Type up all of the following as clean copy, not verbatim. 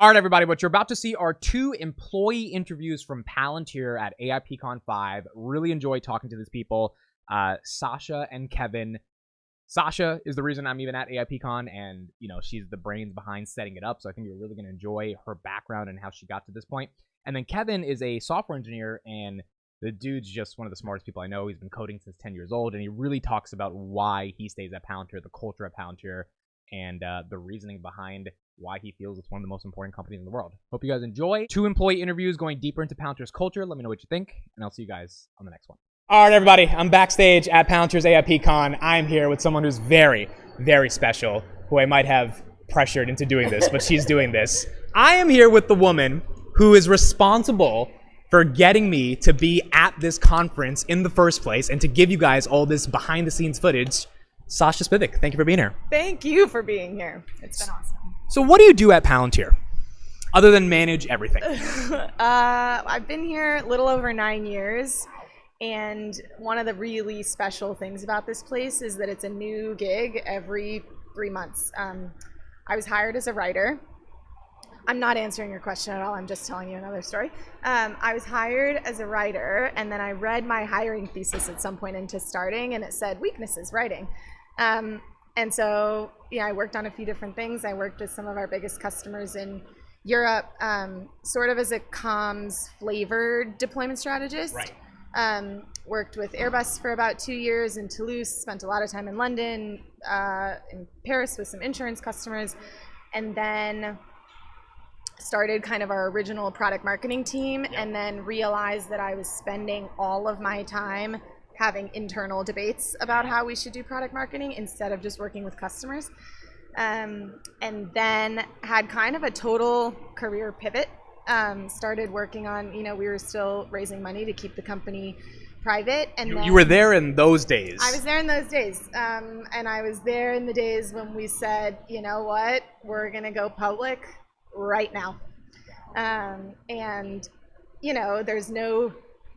All right, everybody, what you're about to see are two employee interviews from Palantir at AIPCon 5. Really enjoyed talking to these people, Sasha and Kevin. Sasha is the reason I'm even at AIPCon, and, you know, she's the brains behind setting it up, so I think you're really going to enjoy her background and how she got to this point. And then Kevin is a software engineer, and the dude's just one of the smartest people I know. He's been coding since 10 years old, and he really talks about why he stays at Palantir, the culture at Palantir, and the reasoning behind why he feels it's one of the most important companies in the world. Hope you guys enjoy. Two employee interviews going deeper into Palantir's culture. Let me know what you think, and I'll see you guys on the next one. All right, everybody. I'm backstage at Palantir's AIPCon. I'm here with someone who's very, very special, who I might have pressured into doing this, but she's doing this. I am here with the woman who is responsible for getting me to be at this conference in the first place and to give you guys all this behind-the-scenes footage. Sasha Spivak, thank you for being here. Thank you for being here. It's been awesome. So what do you do at Palantir, other than manage everything? I've been here a little over 9 years, and one of the really special things about this place is that it's a new gig every 3 months. I was hired as a writer. I'm not answering your question at all. I'm just telling you another story. I was hired as a writer, and then I read my hiring thesis at some point into starting, and it said weaknesses writing. And so, yeah, I worked on a few different things. I worked with some of our biggest customers in Europe, sort of as a comms flavored deployment strategist. Right. Worked with Airbus for about 2 years in Toulouse, spent a lot of time in London, in Paris with some insurance customers, and then started kind of our original product marketing team, and then realized that I was spending all of my time having internal debates about how we should do product marketing instead of just working with customers. And then had kind of a total career pivot. Started working on, we were still raising money to keep the company private. And you were there in those days. I was there in those days. And I was there in the days when we said, you know what, we're going to go public right now. And, there's no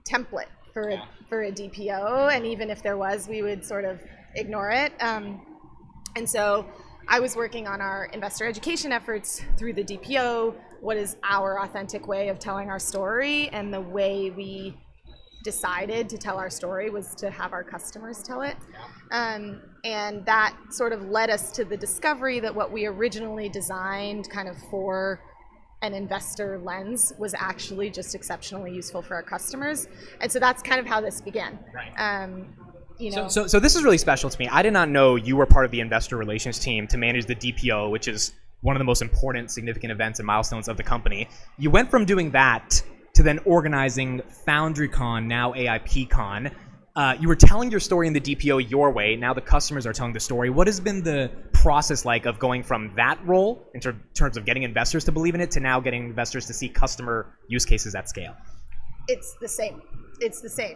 template for a DPO, and even if there was, we would sort of ignore it. And so I was working on our investor education efforts through the DPO. What is our authentic way of telling our story? And the way we decided to tell our story was to have our customers tell it. And that sort of led us to the discovery that what we originally designed kind of for an investor lens was actually just exceptionally useful for our customers. And so that's kind of how this began. Right. So this is really special to me. I did not know you were part of the investor relations team to manage the DPO, which is one of the most important, significant events and milestones of the company. You went from doing that to then organizing FoundryCon, now AIPCon. You were telling your story in the DPO your way. Now the customers are telling the story. What has been the process like of going from that role in terms of getting investors to believe in it to now getting investors to see customer use cases at scale? It's the same. It's the same.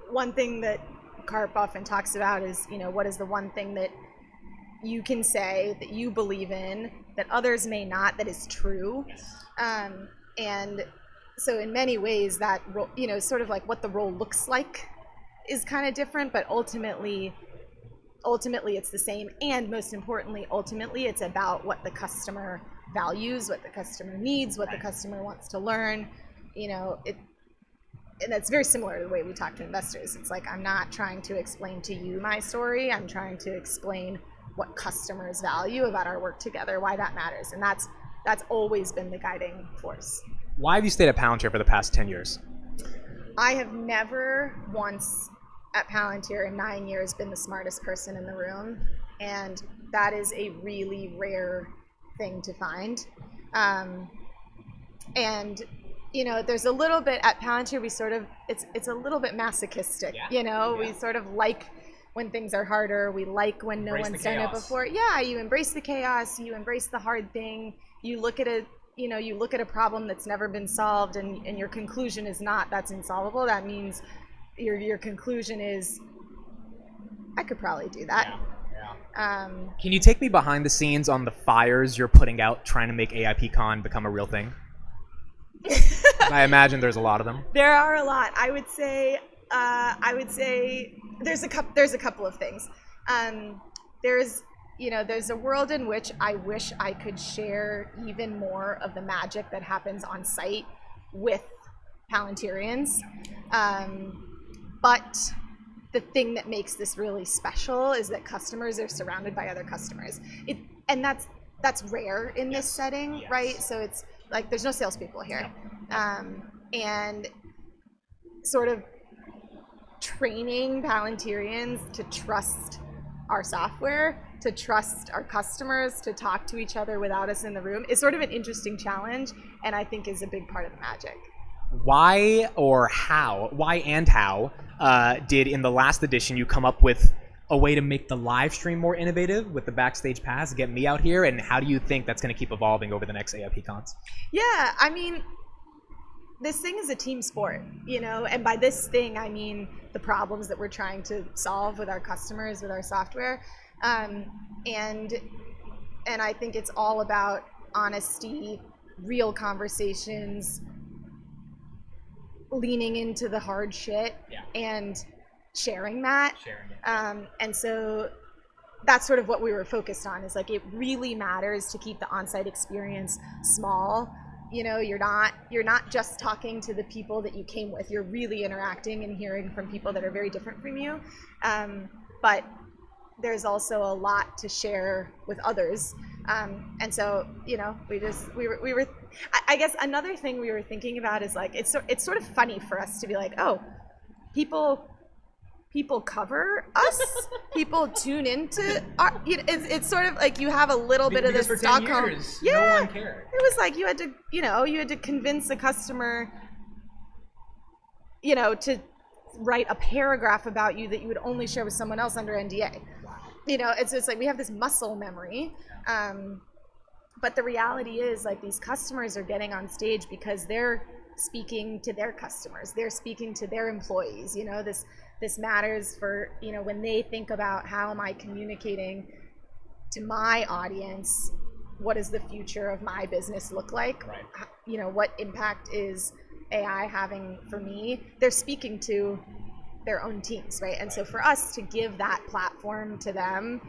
One thing that Karp often talks about is, what is the one thing that you can say that you believe in that others may not, that is true. And so in many ways that, sort of like what the role looks like is kind of different, but ultimately it's the same. And most importantly, ultimately it's about what the customer values, what the customer needs, what the customer wants to learn. And that's very similar to the way we talk to investors. It's like, I'm not trying to explain to you my story. I'm trying to explain what customers value about our work together, why that matters. And that's always been the guiding force. Why have you stayed at Palantir for the past 10 years? I have never once at Palantir in 9 years been the smartest person in the room. And that is a really rare thing to find. There's a little bit at Palantir, it's a little bit masochistic, we sort of like when things are harder. We like when no one's done it before. Yeah, you embrace the chaos, you embrace the hard thing, you look at a problem that's never been solved, and your conclusion is not that's insolvable. That means your conclusion is, I could probably do that. Yeah. Can you take me behind the scenes on the fires you're putting out trying to make AIPCon become a real thing? I imagine there's a lot of them. There are a lot. I would say there's a couple of things. There's there's a world in which I wish I could share even more of the magic that happens on site with Palantirians. But the thing that makes this really special is that customers are surrounded by other customers. And that's rare in this setting, right? So it's like there's no salespeople here. And sort of training Palantirians to trust our software, to trust our customers, to talk to each other without us in the room is sort of an interesting challenge, and I think is a big part of the magic. Why and how did in the last edition you come up with a way to make the live stream more innovative with the backstage pass, get me out here, and how do you think that's going to keep evolving over the next AIP cons? Yeah, I mean, this thing is a team sport, and by this thing I mean the problems that we're trying to solve with our customers, with our software, and I think it's all about honesty, real conversations, leaning into the hard shit, and sharing that. And so that's sort of what we were focused on, is like it really matters to keep the on-site experience small. You're not just talking to the people that you came with. You're really interacting and hearing from people that are very different from you. But there's also a lot to share with others. And so, we were, I guess another thing we were thinking about is like, it's sort of funny for us to be like, oh, people cover us, people tune into our, it's sort of like you have a little bit of this Stockholm. No one cared. It was like you had to convince a customer, to write a paragraph about you that you would only share with someone else under NDA. It's like we have this muscle memory. But the reality is, like, these customers are getting on stage because they're speaking to their customers. They're speaking to their employees. This matters for, when they think about how am I communicating to my audience, what does the future of my business look like? Right. What impact is AI having for me? They're speaking to their own teams, right? And so for us to give that platform to them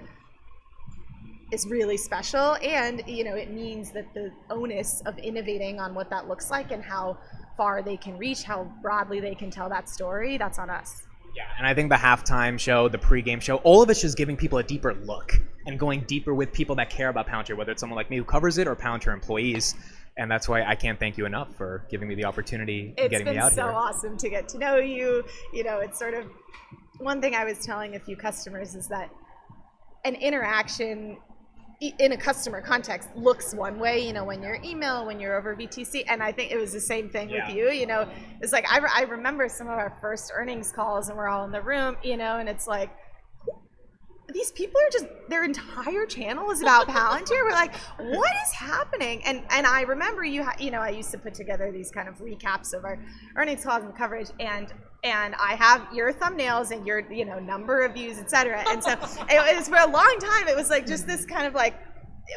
is really special, and it means that the onus of innovating on what that looks like and how far they can reach, how broadly they can tell that story, that's on us. Yeah, and I think the halftime show, the pregame show, all of it's just giving people a deeper look and going deeper with people that care about Palantir, whether it's someone like me who covers it or Palantir employees. And that's why I can't thank you enough for giving me the opportunity and getting me out here. It's been so awesome to get to know you. It's sort of one thing I was telling a few customers is that an interaction in a customer context looks one way, when you're email, when you're over VTC, and I think it was the same thing with you. It's like I remember some of our first earnings calls, and we're all in the room, and it's like these people are just, their entire channel is about Palantir. We're like, what is happening? And I remember I used to put together these kind of recaps of our earnings calls and coverage, and I have your thumbnails and your number of views, etc. And so it was for a long time. It was like just this kind of like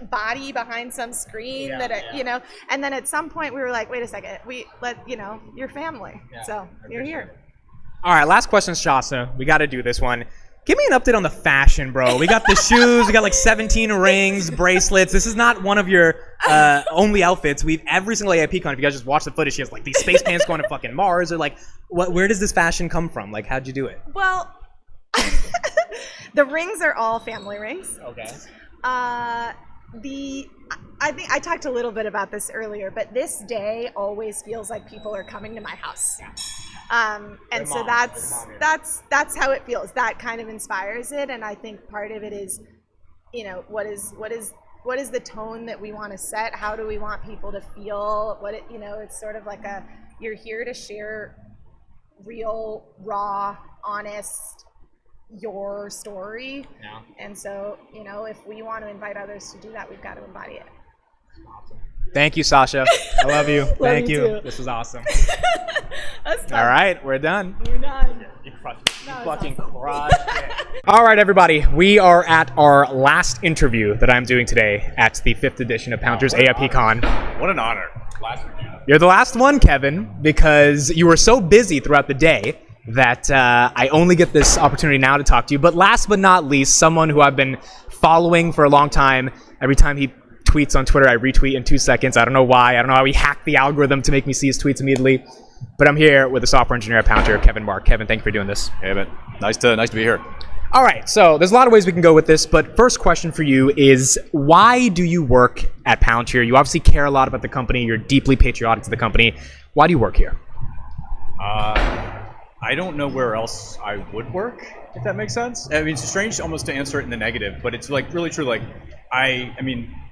body behind some screen And then at some point we were like, wait a second, you're family, so you're here. Sure. All right, last question, Sasha. We got to do this one. Give me an update on the fashion, bro. We got the shoes. We got like 17 rings, bracelets. This is not one of your only outfits. Every single AIP con, if you guys just watch the footage, she has like these space pants going to fucking Mars. Or like, where does this fashion come from? Like, how'd you do it? Well, the rings are all family rings. Okay. I think I talked a little bit about this earlier, but this day always feels like people are coming to my house. Yeah. And so that's how it feels. That kind of inspires it, and I think part of it is, what is the tone that we want to set? How do we want people to feel? It's sort of like you're here to share real, raw, honest, your story. Yeah. And so, if we want to invite others to do that, we've got to embody it. Awesome. Thank you, Sasha. I love you. Thank you. Too. This was awesome. That's All right, we're done. We're done. You crushed it. You fucking crushed it. All right, everybody. We are at our last interview that I'm doing today at the 5th edition of Palantir's AIP Con. What an honor. Last interview. You're the last one, Kevin, because you were so busy throughout the day that I only get this opportunity now to talk to you. But last but not least, someone who I've been following for a long time. Every time he tweets on Twitter, I retweet in 2 seconds. I don't know why. I don't know how he hacked the algorithm to make me see his tweets immediately. But I'm here with a software engineer at Palantir, Kevin Mark. Kevin, thank you for doing this. Hey, man. Nice to be here. All right, so there's a lot of ways we can go with this, but first question for you is, why do you work at Palantir? You obviously care a lot about the company. You're deeply patriotic to the company. Why do you work here? I don't know where else I would work, if that makes sense. I mean, it's strange almost to answer it in the negative, but it's like really true. Like, I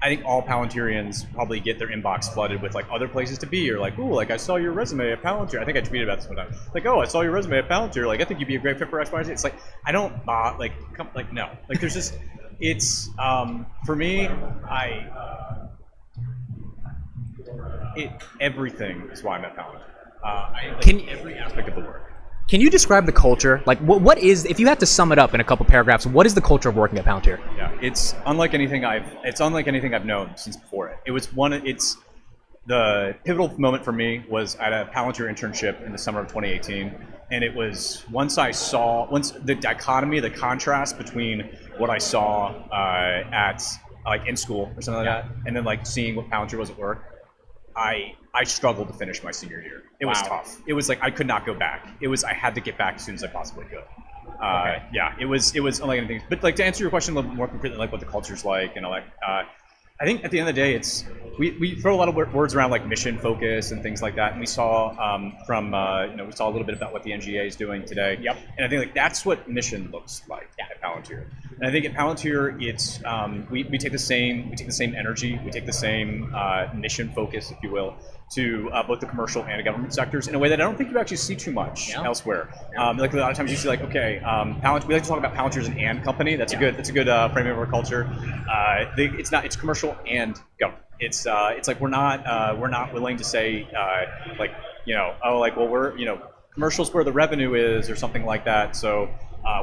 think all Palantirians probably get their inbox flooded with like other places to be, or like, ooh, like I saw your resume at Palantir. I think I tweeted about this one time. Like, oh, I saw your resume at Palantir. Like, I think you'd be a great fit for X, Y, Z. It's like I don't no. Like, there's just it's for me. Everything is why I'm at Palantir. Every aspect of the work. Can you describe the culture? Like, what is, if you had to sum it up in a couple paragraphs, what is the culture of working at Palantir? Yeah, it's unlike anything I've known since before it. It's the pivotal moment for me was at a Palantir internship in the summer of 2018, and it was once the dichotomy, the contrast between what I saw at like in school or something like that, and then like seeing what Palantir was at work. I struggled to finish my senior year. It was tough. It was like I could not go back. I had to get back as soon as I possibly could. Yeah, it was unlike anything. But like to answer your question a little more concretely, like what the culture's like and all that. I think at the end of the day, it's we throw a lot of words around like mission focus and things like that. And we saw we saw a little bit about what the NGA is doing today. Yep. And I think like that's what mission looks like at Palantir. And I think at Palantir, it's we take the same energy, we take the same mission focus, if you will, to both the commercial and the government sectors in a way that I don't think you actually see too much elsewhere. Like a lot of times you see like, okay, Palantir, we like to talk about Palantir as an and company. That's a good framing of our culture. It's commercial and government. It's like we're not willing to say commercial's where the revenue is or something like that. So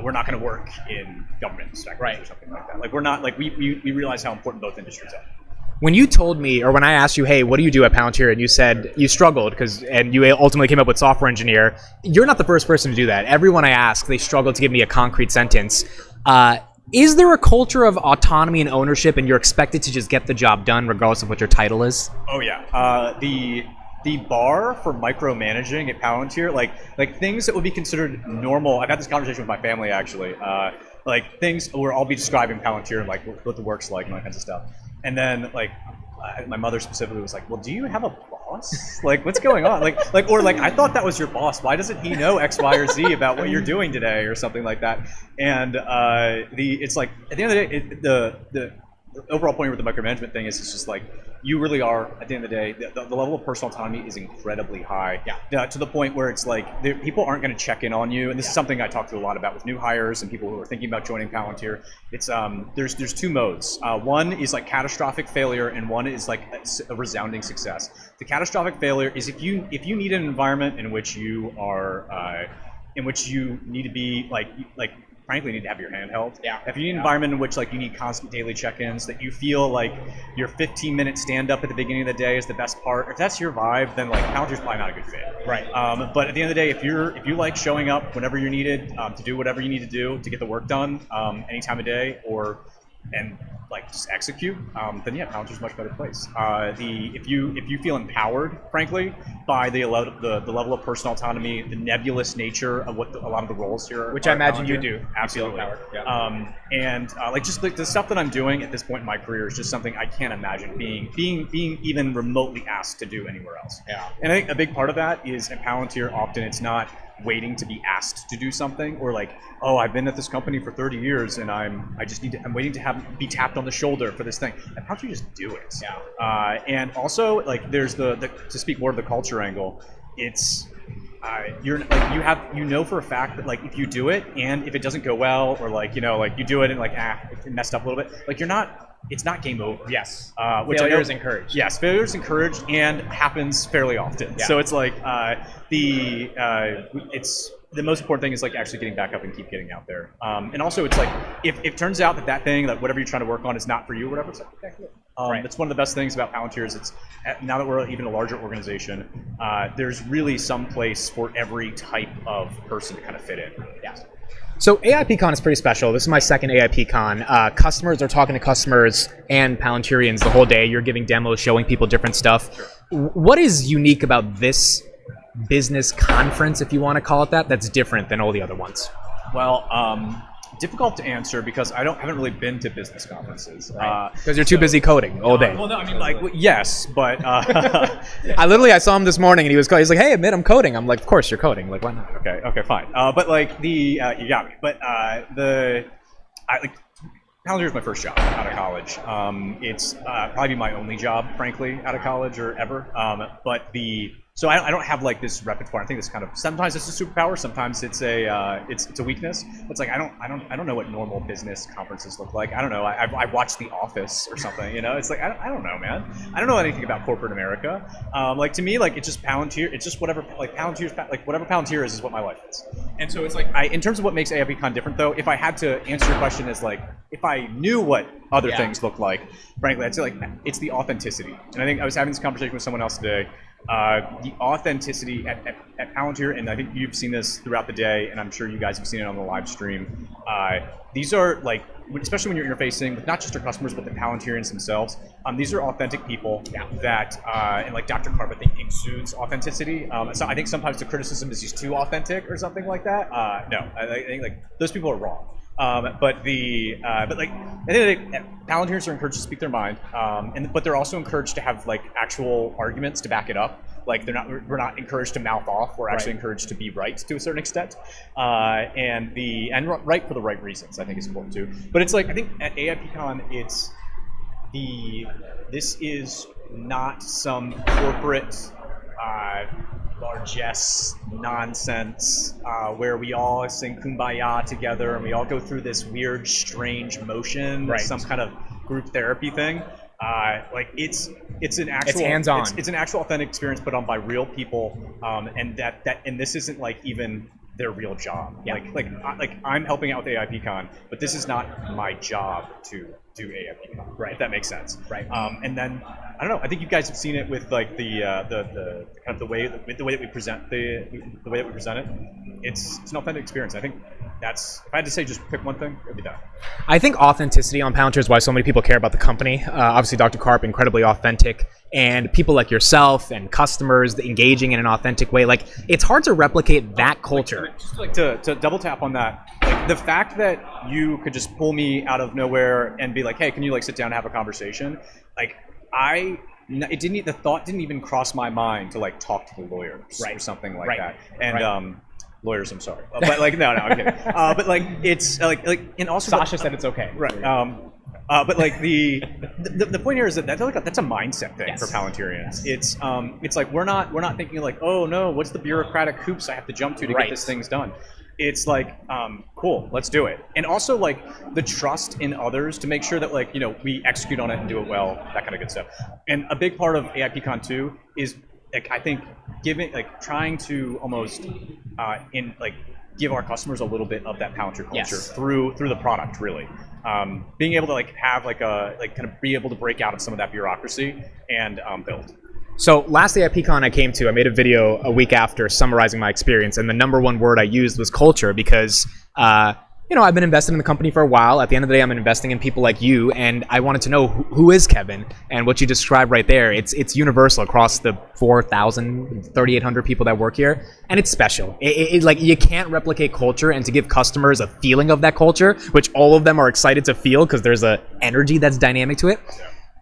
we're not going to work in government sectors or something like that. Like we're not like we realize how important both industries are. When you told me, or when I asked you, hey, what do you do at Palantir, and you said you struggled and you ultimately came up with software engineer, you're not the first person to do that. Everyone I ask, they struggle to give me a concrete sentence. Is there a culture of autonomy and ownership, and you're expected to just get the job done regardless of what your title is? Oh yeah. The bar for micromanaging at Palantir, like things that would be considered normal. I've had this conversation with my family actually. Like things where I'll be describing Palantir and like what the work's like and all that kinds of stuff. And then like my mother specifically was like, well, do you have a boss? Like what's going on? Like I thought that was your boss. Why doesn't he know X, Y, or Z about what you're doing today or something like that? And it's like at the end of the day, the overall point with the micromanagement thing is it's just like you really are at the end of the day the level of personal autonomy is incredibly high to the point where it's like people aren't going to check in on you, and this is something I talk to a lot about with new hires and people who are thinking about joining Palantir. It's there's two modes. One is like catastrophic failure, and one is like a resounding success. The catastrophic failure is if you need an environment in which you are in which you need to be like frankly need to have your hand held. Yeah. If you need an environment in which like you need constant daily check-ins, that you feel like your 15-minute stand-up at the beginning of the day is the best part, if that's your vibe, then like Palantir's probably not a good fit. Right. But at the end of the day, if you like showing up whenever you're needed to do whatever you need to do to get the work done any time of day and like just execute, then yeah, Palantir's a much better place. If you feel empowered, frankly, by the level of personal autonomy, the nebulous nature of what a lot of the roles here, which I imagine Palantir, you do, absolutely. Yeah. And like just the stuff that I'm doing at this point in my career is just something I can't imagine being even remotely asked to do anywhere else. Yeah. And I think a big part of that is at Palantir, often it's not waiting to be asked to do something, or like, oh, I've been at this company for 30 years and I'm waiting to be tapped on the shoulder for this thing. And how do you just do it? Yeah. And also like there's the to speak more of the culture angle, it's you're like you know for a fact that like if you do it and if it doesn't go well, or like like you do it and like it messed up a little bit, like it's not game over. Yes. Which failure is encouraged. Yes, failure is encouraged and happens fairly often. Yeah. So it's like it's the most important thing is like actually getting back up and keep getting out there. And also it's like if it turns out that thing, like whatever you're trying to work on is not for you or whatever, it's like, okay, That's one of the best ththings about Palantir is it's now that we're even a larger organization, there's really some place for every type of person to kind of fit in. Yeah. So AIPCon is pretty special. This is my second AIPCon. Customers are talking to customers and Palantirians the whole day. You're giving demos, showing people different stuff. Sure. What is unique about this business conference, if you want to call it that, that's different than all the other ones? Well, difficult to answer because I haven't really been to business conferences. Because you're too busy coding all day. Well, no, I mean, like, yes, but I saw him this morning and he's like, hey, admit I'm coding. I'm like, of course you're coding. Like, why not? Okay, fine. But like you got me. But Palantir is my first job out of college. It's probably my only job, frankly, out of college or ever. So I don't have like this repertoire. I think it's kind of sometimes it's a superpower, sometimes it's a weakness. It's like I don't know what normal business conferences look like. I don't know. I watched The Office or something. You know, it's like I don't know, man. I don't know anything about corporate America. Like to me, like it's just Palantir. It's just whatever like Palantir's like whatever Palantir is what my life is. And so it's like in terms of what makes AIPCon different, though, if I had to answer your question as like if I knew what other things look like, frankly, I'd say like it's the authenticity. And I think I was having this conversation with someone else today. The authenticity at Palantir, and I think you've seen this throughout the day, and I'm sure you guys have seen it on the live stream. These are like, especially when you're interfacing with not just your customers, but the Palantirians themselves. These are authentic people that, and like Dr. Karp, I think, exudes authenticity. So I think sometimes the criticism is he's too authentic or something like that. No, I think like those people are wrong. But like I think Palantirians are encouraged to speak their mind, but they're also encouraged to have like actual arguments to back it up. Like we're not encouraged to mouth off. We're actually encouraged to be right to a certain extent, and right for the right reasons. I think is important too. But it's like I think at AIPCon, this is not some corporate largesse nonsense where we all sing Kumbaya together and we all go through this weird, strange motion, some kind of group therapy thing. Like it's an actual, it's hands-on. It's an actual authentic experience put on by real people, and this isn't like even their real job. Like I'm helping out with AIPCon, but this is not my job to do AIPCon. If that makes sense. And then I don't know. I think you guys have seen it with like the kind of the way that we present the way that we present it. It's an authentic experience. I think that's, if I had to say just pick one thing, it would be that. I think authenticity on Palantir is why so many people care about the company. Obviously, Dr. Karp, incredibly authentic, and people like yourself and customers engaging in an authentic way. Like, it's hard to replicate that culture. Just like to double tap on that, like the fact that you could just pull me out of nowhere and be like, hey, can you like sit down and have a conversation? Like, the thought didn't even cross my mind to like talk to the lawyers or something like that. And lawyers, I'm sorry, but like no, I'm kidding. But like it's like and also Sasha said it's okay. But like the point here is that's a mindset thing for Palantirians. It's like we're not thinking like, oh no, what's the bureaucratic hoops I have to jump to get this things done. It's like, cool, let's do it. And also like the trust in others to make sure that like, you know, we execute on it and do it well, that kind of good stuff. And a big part of AIPCon 2 is like, I think trying to almost give our customers a little bit of that Palantir culture through the product, really. Being able to like have like kind of be able to break out of some of that bureaucracy and build. So last AIPCon I came to, I made a video a week after summarizing my experience, and the number one word I used was culture because, you know, I've been invested in the company for a while. At the end of the day, I'm investing in people like you, and I wanted to know who is Kevin, and what you described right there, it's universal across the 4,000, 3,800 people that work here, and it's special. Like, you can't replicate culture, and to give customers a feeling of that culture, which all of them are excited to feel because there's a energy that's dynamic to it.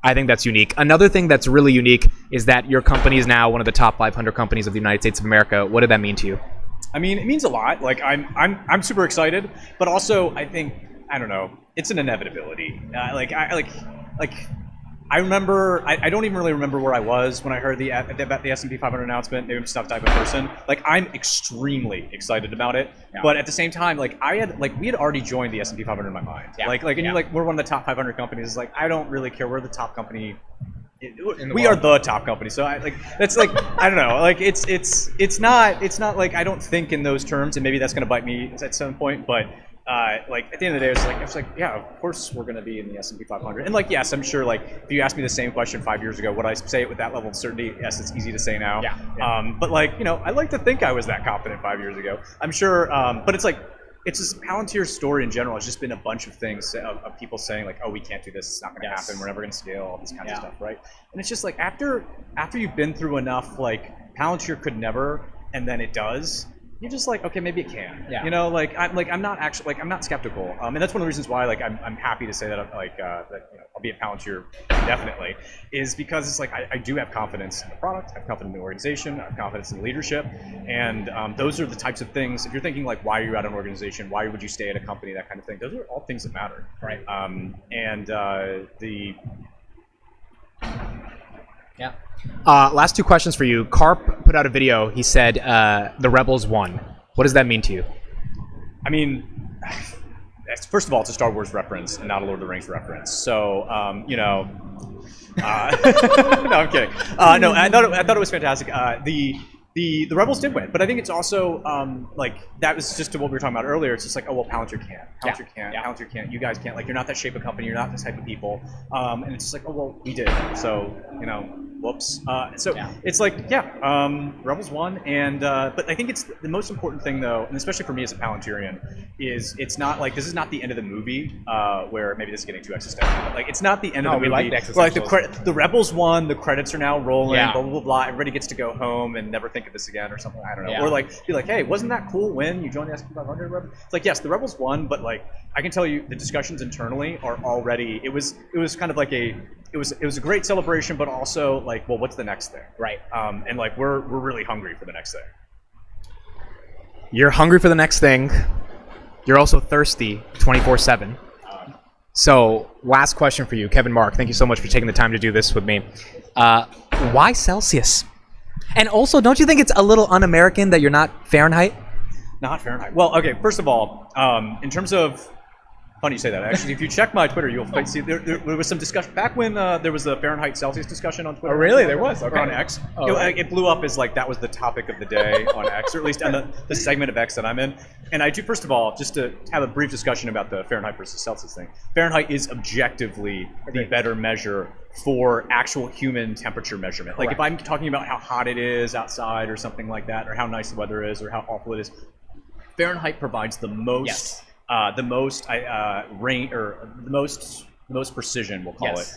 I think that's unique. Another thing that's really unique is that your company is now one of the top 500 companies of the United States of America. What did that mean to you? I mean, it means a lot. Like I'm super excited, but also I think, I don't know, it's an inevitability. I remember, I don't even really remember where I was when I heard about the S&P 500 announcement. Maybe I'm just not the type of person. Like, I'm extremely excited about it, but at the same time, like we had already joined the S&P 500 in my mind. You're like, we're one of the top 500 companies. It's like, I don't really care. We're the top company. We are the top company. So that's like, I don't know. Like, it's not like I don't think in those terms, and maybe that's going to bite me at some point, but like at the end of the day, it's like, yeah, of course we're going to be in the S&P 500. And like, yes, I'm sure. Like, if you asked me the same question 5 years ago, would I say it with that level of certainty? Yes, it's easy to say now. Yeah. But like, I like to think I was that confident 5 years ago. I'm sure. But it's like, it's just Palantir's story in general. It's just been a bunch of things of people saying like, oh, we can't do this. It's not going to happen. We're never going to scale. All this kind of stuff, right? And it's just like after you've been through enough, like Palantir could never, and then it does. You're just like, okay, maybe it can. Yeah. I'm not skeptical. And that's one of the reasons why like I'm happy to say that I'll be at Palantir indefinitely, is because it's like I do have confidence in the product, I have confidence in the organization, I have confidence in the leadership, and those are the types of things. If you're thinking like, why are you at an organization? Why would you stay at a company? That kind of thing. Those are all things that matter. Right. Yeah. Last two questions for you. Karp put out a video. He said the rebels won. What does that mean to you? I mean, first of all, it's a Star Wars reference and not a Lord of the Rings reference. So, no, I'm kidding. No, I thought it was fantastic. The rebels did win, but I think it's also like that was just to what we were talking about earlier. It's just like, oh well, Palantir can't. Palantir can't. You guys can't. Like, you're not that shape of company. You're not this type of people. And it's just like, oh well, we did. So whoops. It's like, rebels won, and but I think it's the most important thing though, and especially for me as a Palantirian, is it's not like this is not the end of the movie where maybe this is getting too existential. But like, it's not the end of the movie. Like the rebels won. The credits are now rolling. Yeah. Blah blah blah. Everybody gets to go home and never think of this again or something. I don't know. Yeah. Or like be like, hey, wasn't that cool when you joined the S&P 500? It's like, yes, the rebels won, but like I can tell you the discussions internally are already. It was kind of like it was a great celebration, but also like, well, what's the next thing? Right. And like we're really hungry for the next thing. You're hungry for the next thing. You're also thirsty 24/7. So, last question for you, Kevin Mark. Thank you so much for taking the time to do this with me. Why Celsius? And also, don't you think it's a little un-American that you're not Fahrenheit? Not Fahrenheit. Well, okay. First of all, in terms of funny you say that. Actually, if you check my Twitter, you'll see there was some discussion back when there was the Fahrenheit Celsius discussion on Twitter. Oh, really? There was? Okay. Or on X. Oh, it blew up as like that was the topic of the day on X, or at least on the segment of X that I'm in. And I do, first of all, just to have a brief discussion about the Fahrenheit versus Celsius thing. Fahrenheit is objectively the better measure for actual human temperature measurement. Like if I'm talking about how hot it is outside or something like that, or how nice the weather is, or how awful it is, Fahrenheit provides the most. Yes. The most precision, we'll call it,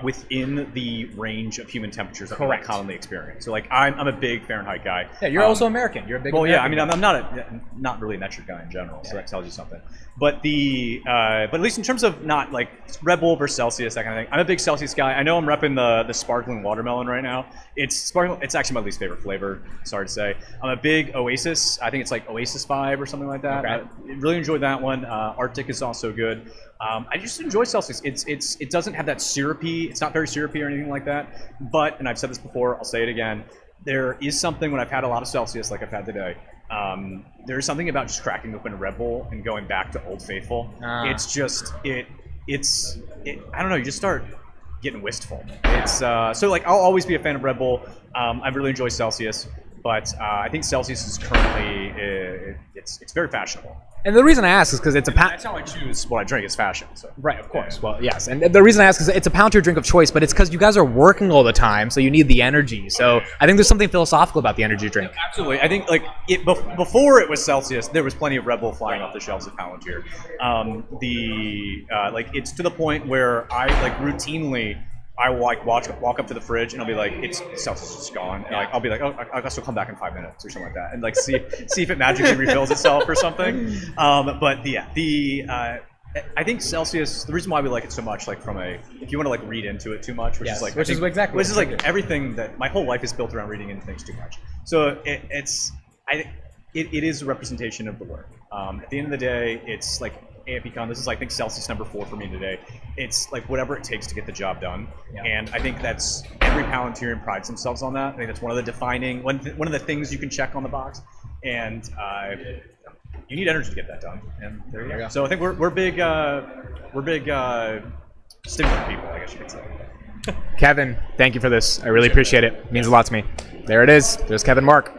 within the range of human temperatures that we commonly experience. So, like, I'm a big Fahrenheit guy. Yeah, you're also American. You're a big. Well, American yeah. I mean, I'm not really a metric guy in general, so that tells you something. But but at least in terms of not like Red Bull versus Celsius, that kind of thing, I'm a big Celsius guy. I know I'm repping the sparkling watermelon right now. It's actually my least favorite flavor. Sorry to say. I'm a big Oasis. I think it's like Oasis 5 or something like that. Okay. I really enjoyed that one. Arctic is also good. I just enjoy Celsius. It doesn't have that syrupy. It's not very syrupy or anything like that. But, and I've said this before, I'll say it again. There is something when I've had a lot of Celsius, like I've had today. There's something about just cracking open a Red Bull and going back to Old Faithful. It's just I don't know. You just start getting wistful. It's so like I'll always be a fan of Red Bull. I really enjoy Celsius, but I think Celsius is currently it's very fashionable. And the reason I ask is because it's that's how I choose what I drink is fashion. So. Right, of course. Well, yes. And the reason I ask is it's a Palantir drink of choice, but it's because you guys are working all the time, so you need the energy. So I think there's something philosophical about the energy drink. Absolutely. I think like before it was Celsius, there was plenty of Red Bull flying off the shelves at Palantir. Like it's to the point where I like routinely I will like walk up to the fridge and I'll be like, it's Celsius is gone, and like I'll be like, oh, I guess I'll come back in 5 minutes or something like that, and like see if it magically refills itself or something. But yeah, I think Celsius. The reason why we like it so much, like if you want to like read into it too much, which is like everything that my whole life is built around reading into things too much. So it is a representation of the work. At the end of the day, it's like. AIPCon, this is I think Celsius number 4 for me today. It's like whatever it takes to get the job done, and I think that's every Palantirian prides themselves on that. I think that's one of the defining one of the things you can check on the box, and you need energy to get that done. And there you go. So I think we're big stimulant people, I guess you could say. Kevin, thank you for this. I really appreciate it. It means a lot to me. There it is. There's Kevin Mark.